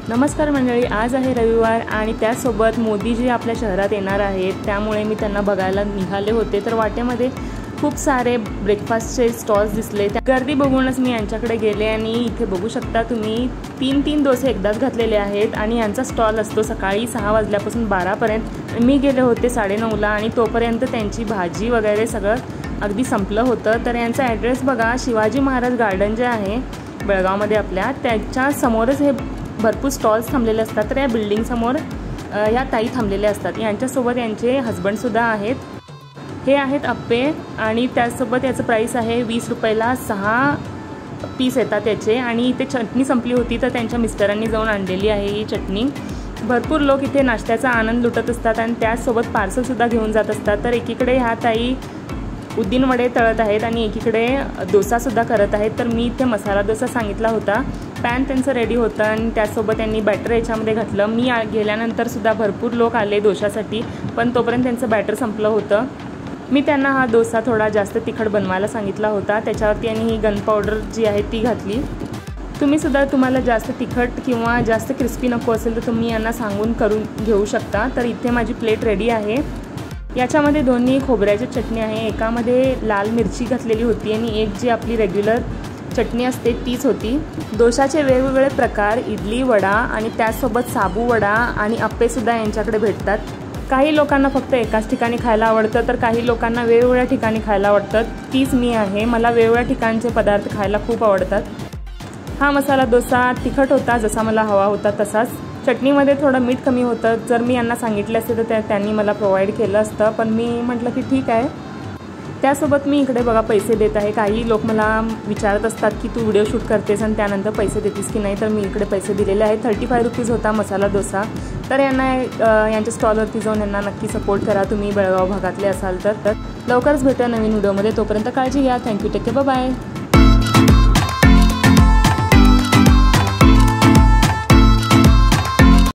नमस्कार मंडळी, आज आहे रविवार आणि त्यासोबत मोदीजी आपल्या शहरात येणार आहेत, त्यामुळे मी त्यांना बघायला निघाले होते। तर वाटेमध्ये खूप सारे ब्रेकफास्टचे स्टॉल्स दिसले। त्या गर्दी बघूनच मी यांच्याकडे गेले आणि इथे बघू शकता तुम्ही तीन डोसे एकदाच घातलेले आहेत आणि यांचा स्टॉल असतो सकाळी 6 वाजल्यापासून 12 पर्यंत। मी गेले होते 9:30ला आणि तोपर्यंत त्यांची भाजी वगैरे सगळं अगदी संपलं होतं। तर यांचा ॲड्रेस बघा, शिवाजी महाराज गार्डन जे आहे बेळगावमध्ये आपल्या, त्याच्या समोरच हे भरपूर स्टॉल्स थांबलेले असतात। तर या बिल्डिंग समोर ह्या ताई थांबलेले असतात। यांच्यासोबत यांचे हस्बंडसुद्धा आहेत। हे आहेत अप्पे आणि त्यासोबत याचं प्राईस आहे 20 रुपयाला 6 पीस येतात याचे। आणि इथे चटणी संपली होती तर त्यांच्या मिस्टरांनी जाऊन आणलेली आहे ही चटणी। भरपूर लोक इथे नाश्त्याचा आनंद लुटत असतात आणि त्यासोबत पार्सलसुद्धा घेऊन जात असतात। तर एकीकडे ह्या ताई उद्दिन वडे तळत आहेत आणि एकीकडे डोसासुद्धा करत आहेत। तर मी इथे मसाला डोसा सांगितला होता, पॅन त्यांचं रेडी होतं आणि त्यासोबत त्यांनी बॅटर याच्यामध्ये घातलं। मी गेल्यानंतरसुद्धा भरपूर लोक आले डोशासाठी, पण तोपर्यंत त्यांचं बॅटर संपलं होतं। मी त्यांना हा डोसा थोडा जास्त तिखट बनवायला सांगितला होता, त्याच्यावरती आणि ही गन पावडर जी आहे ती घातली। तुम्हीसुद्धा तुम्हाला जास्त तिखट किंवा जास्त क्रिस्पी नको असेल तर तुम्ही यांना सांगून करून घेऊ शकता। तर इथे माझी प्लेट रेडी आहे। याच्यामध्ये दोन्ही खोबऱ्याची चटणी आहे, एकामध्ये लाल मिरची घातलेली होती आणि एक जी आपली रेग्युलर चटणी असते तीच होती। डोशाचे वेगवेगळे प्रकार, इडली वडा आणि त्यासोबत साबू वडा आणि अप्पेसुद्धा यांच्याकडे भेटतात। काही लोकांना फक्त एकाच ठिकाणी खायला आवडतं तर काही लोकांना वेगवेगळ्या ठिकाणी खायला आवडतं। तीच मी आहे, मला वेगवेगळ्या ठिकाणचे पदार्थ खायला खूप आवडतात। हा मसाला डोसा तिखट होता, जसा मला हवा होता तसाच। चटणीमध्ये थोडं मीठ कमी होतं, जर मी यांना सांगितलं असते तर त्यांनी मला प्रोव्हाइड केलं असतं, पण मी म्हटलं की ठीक आहे। त्यासोबत मी इकडे बघा पैसे देत आहे। काही लोक मला विचारत असतात की तू व्हिडिओ शूट करतेस आणि त्यानंतर पैसे देतेस की नाही, तर मी इकडे पैसे दिलेले आहेत। 35 रुपीज होता मसाला डोसा। तर यांना यांच्या स्टॉलवरती जाऊन यांना नक्की सपोर्ट करा तुम्ही बेळगाव भागातले असाल तर। लवकरच भेटूया नवीन व्हिडिओमध्ये, तोपर्यंत काळजी घ्या। Thank you, take care, bye bye.